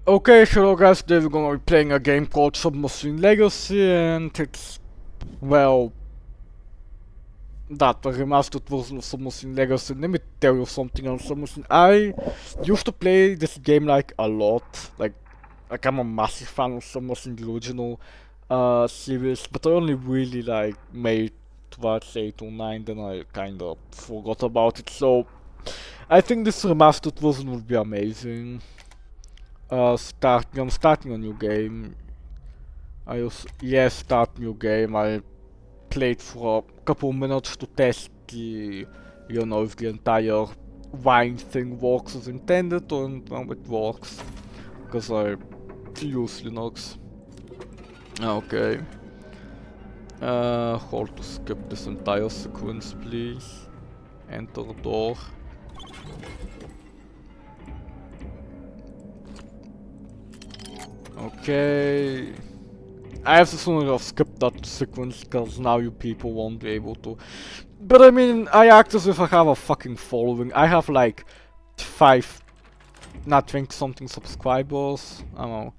Okay, hello guys, today we're gonna be playing a game called Submachine Legacy, and it's, well, that a remastered version of Submachine Legacy. Let me tell you something on Submachine. I used to play this game like a lot, like I'm a massive fan of Submachine, the original series, but I only really like made towards 8 or 9, then I kinda forgot about it, so I think this remastered version would be amazing. I'm starting a new game. Start new game. I played for a couple minutes to test if the entire wine thing works as intended, and it works. Because I use Linux. Okay. Hold to skip this entire sequence, please. Enter door. Okay. I have to soon enough skip that sequence because now you people won't be able to. But I mean, I act as if I have a fucking following. I have like 5, not 20 something subscribers. I don't know.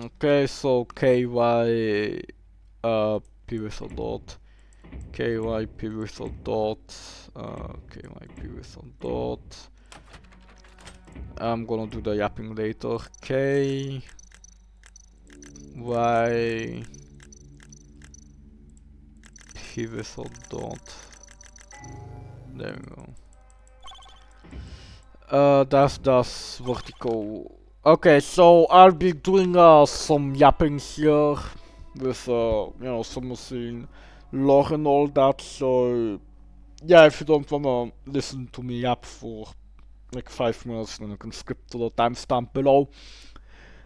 Okay, so KY Pivot dot KY Pivot dot KY Pivot dot. I'm gonna do the yapping later. K Y Pivot dot. There we go. That's vertical. Okay, so I'll be doing some yapping here with some machine lore and all that. So yeah, if you don't wanna listen to me yap for like 5 minutes, then you can skip to the timestamp below.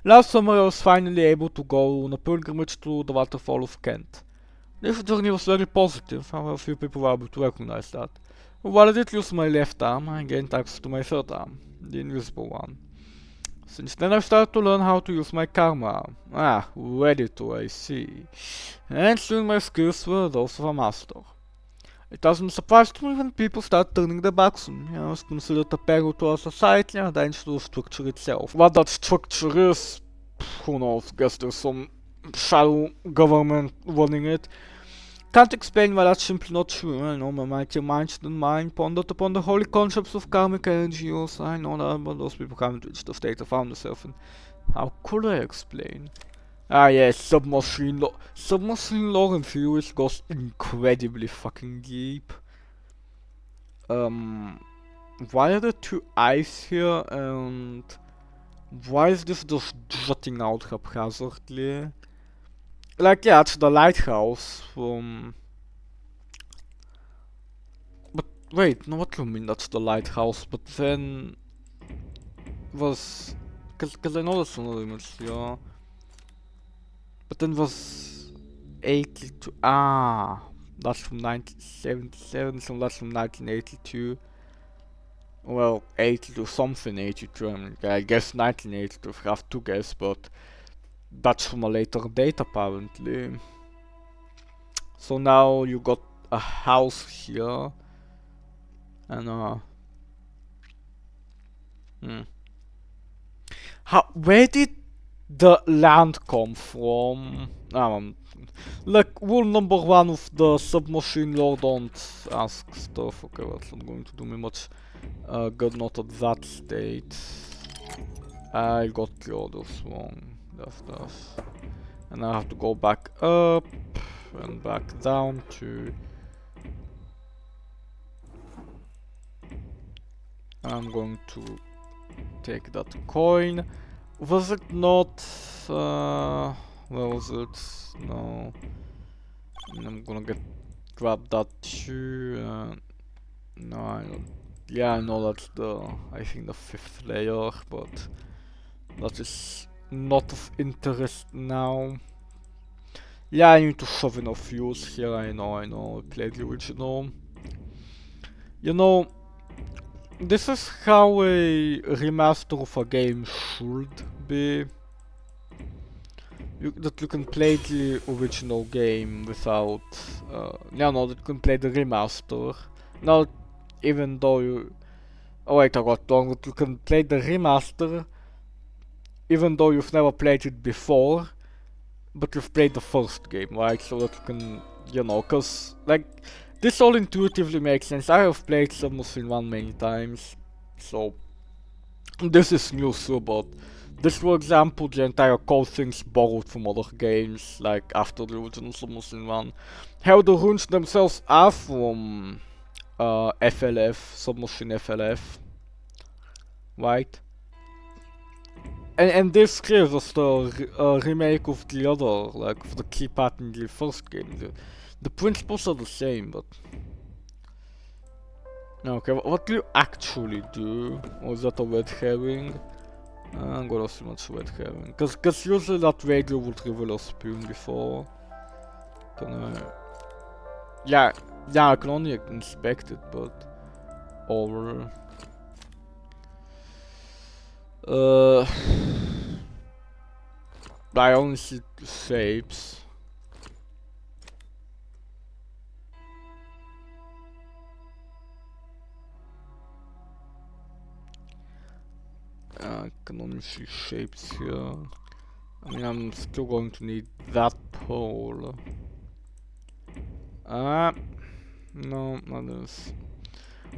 Last summer I was finally able to go on a pilgrimage to the waterfall of Kent. This journey was very positive, however few people were able to recognize that. While I did lose my left arm, I gained access to my third arm, the invisible one. Since then I've started to learn how to use my karma arm. Ready to, I see. And soon my skills were those of a master. It doesn't surprise me when people start turning their backs on me. I was considered a peril to our society and a danger to the structure itself. What that structure is, who knows, guess there's some shadow government running it. Can't explain why that's simply not true. I know my mighty minds and mind pondered upon the holy concepts of karmic energy also. I know that, but those people haven't reached the state I found myself in. How could I explain? Yes, Submachine lore and theories goes incredibly fucking deep. Why are there 2 eyes here, and why is this just jutting out haphazardly? Like, yeah, it's the lighthouse from... But wait, no, what do you mean that's the lighthouse? But then... was... Cause I know there's another image here. But then was 82... that's from 1977, so that's from 1982. Well, 82 something 82, I mean, I guess 1982 if I have to guess, but... that's from a later date apparently. So now you got a house here. And where did the land come from? Like rule number 1 of the Submachine lore, don't ask stuff. Okay, well, it's not going to do me much good, not at that state. I got the orders wrong. Stuff. And I have to go back up and back down to... I'm going to take that coin. Was it not... where was it? No. And I'm gonna grab that too. No, I don't... Yeah, I know that's I think the 5th layer, but... that is not of interest now. Yeah, I need to shove enough fuels here, I know, I played the original. You know, this is how a remaster of a game should be. That you can play the original game without... that you can play the remaster. Even though you... Oh wait, I got wrong, that you can play the remaster even though you've never played it before, but you've played the first game, right? So that you can, you know, cause like this all intuitively makes sense. I have played Submachine 1 many times, so this is new too, but this, for example, the entire code thing's borrowed from other games, like after the original Submachine 1. How the runes themselves are from FLF, Submachine FLF, right? And this here was the remake of the other, like of the key part in the first game. The principles are the same, but okay. What do you actually do? Or is that a red herring? I'm gonna assume it's red herring, cause usually that radio would reveal a spoon before. Can I? Yeah, I can only inspect it, but or I only see shapes. I can only see shapes here. I mean, I'm still going to need that pole. No, not this.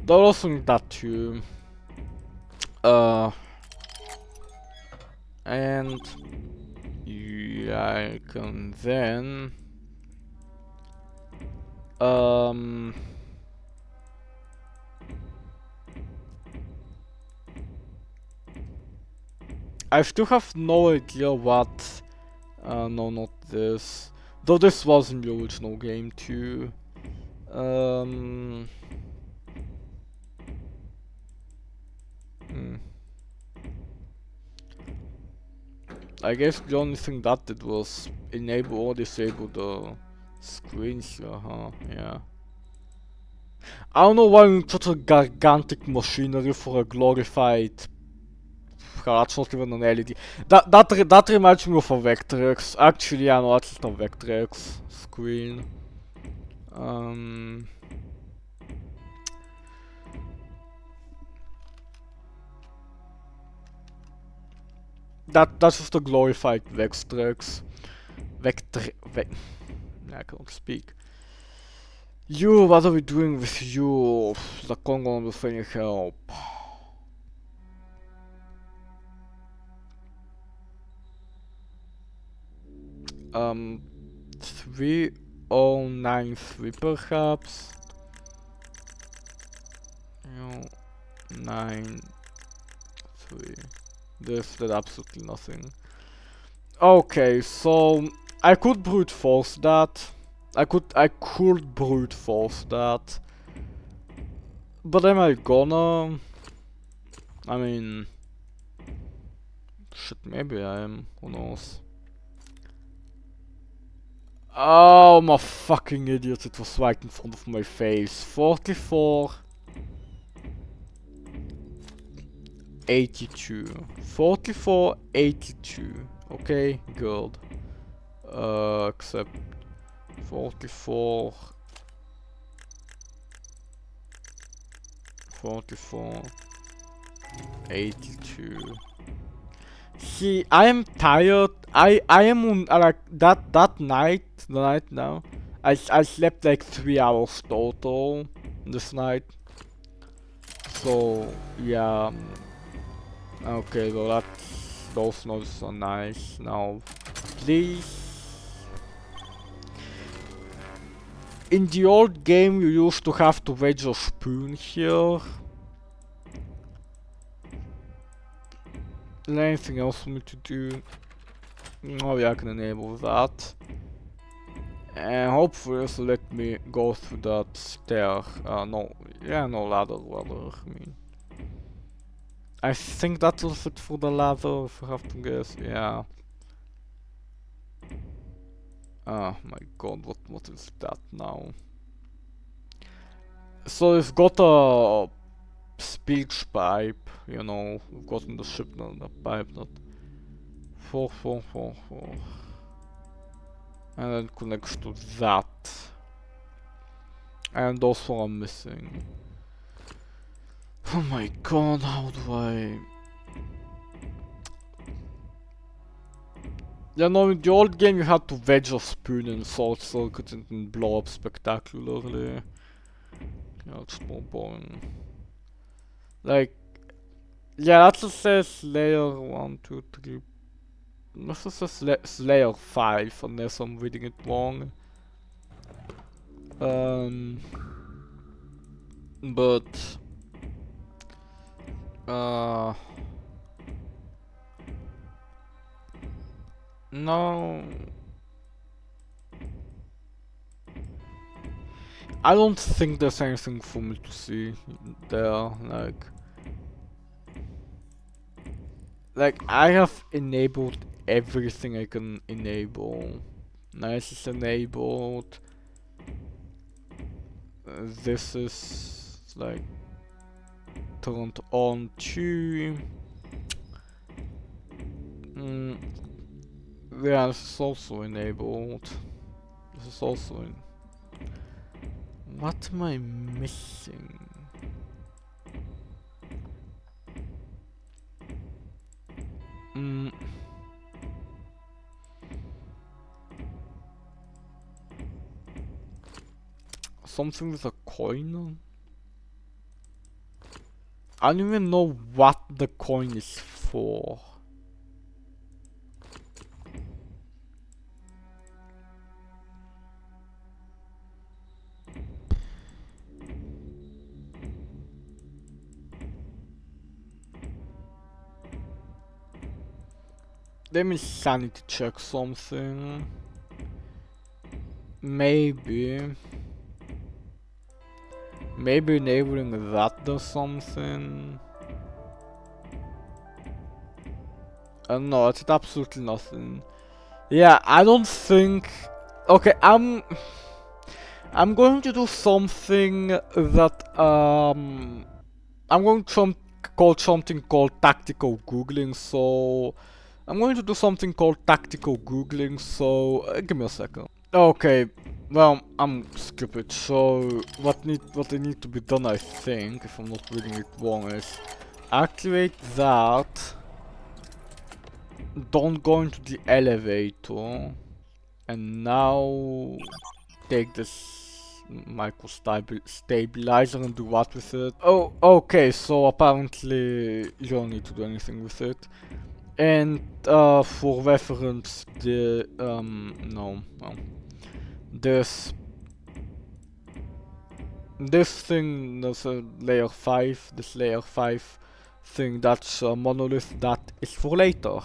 They'll also need that too. And yeah, I can then I still have no idea what. No, not this. Though this was in the original game too. I guess the only thing that did was enable or disable the screens here, huh? Yeah. I don't know why we need such a gigantic machinery for a glorified. That's not even an LED. That reminds me of a Vectrex. Actually, yeah, no, that's just a Vectrex screen. That's just a glorified Vectrex. I can't speak. You, what are we doing with you? The Congo with any help? Um, 3093 perhaps. 93. This did absolutely nothing. Okay, so I could brute force that. I could brute force that. But am I gonna? I mean, shit, maybe I am. Who knows? Oh, I'm a fucking idiot. It was right in front of my face. 44. 82. 44, 82. Okay, good. Except 44. 44. 82. See, I am tired. I am on like that night, the night now. I slept like 3 hours total this night. So yeah. Okay, well those notes are nice. Now, please. In the old game, you used to have to wedge a spoon here. Is there anything else for me to do? Oh yeah, I can enable that. And hopefully this will let me go through that stair. No ladder, I mean. I think that will fit for the ladder, if I have to guess, yeah. Oh my god, what is that now? So we've got a speech pipe, you know, we've got in the ship now, the pipe that 4. And then connects to that. And those four are missing. Oh my god, how do I... Yeah, no, in the old game you had to wedge a spoon in salt circuits and then blow up spectacularly. Yeah, it's more boring. Like, yeah, that just says layer 1, 2, 3. This just says layer 5, unless I'm reading it wrong. Um, but, no. I don't think there's anything for me to see there, like I have enabled everything I can enable. Nice is enabled. This is like turned on too. Yeah, this is also enabled. This is also in. What am I missing? Something with a coin? I don't even know what the coin is for. Let me sanity check something. Maybe enabling that does something. No, it's absolutely nothing. Yeah, I don't think. Okay, I'm going to do something that I'm going to call something called tactical googling. So I'm going to do something called tactical googling. So give me a second. Okay, well I'm stupid. So what need to be done, I think, if I'm not reading it wrong, is activate that. Don't go into the elevator, and now take this micro stabilizer and do what with it? Oh, okay, so apparently you don't need to do anything with it. And for reference, the no, this thing, there's a layer 5, this layer 5 thing, that's a monolith that is for later.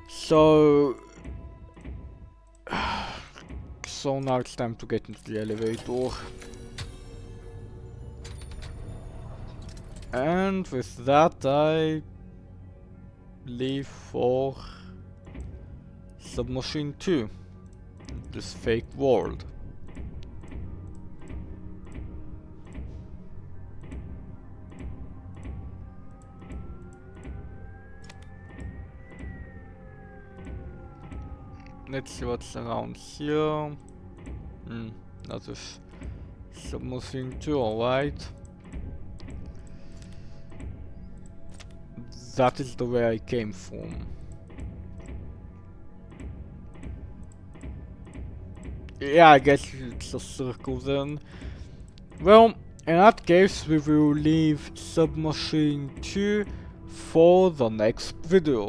So so now it's time to get into the elevator. And with that I leave for Submachine 2, this fake world. Let's see what's around here. That is Submachine 2, alright. That is the way I came from. Yeah, I guess it's a circle then. Well, in that case we will leave Submachine 2 for the next video.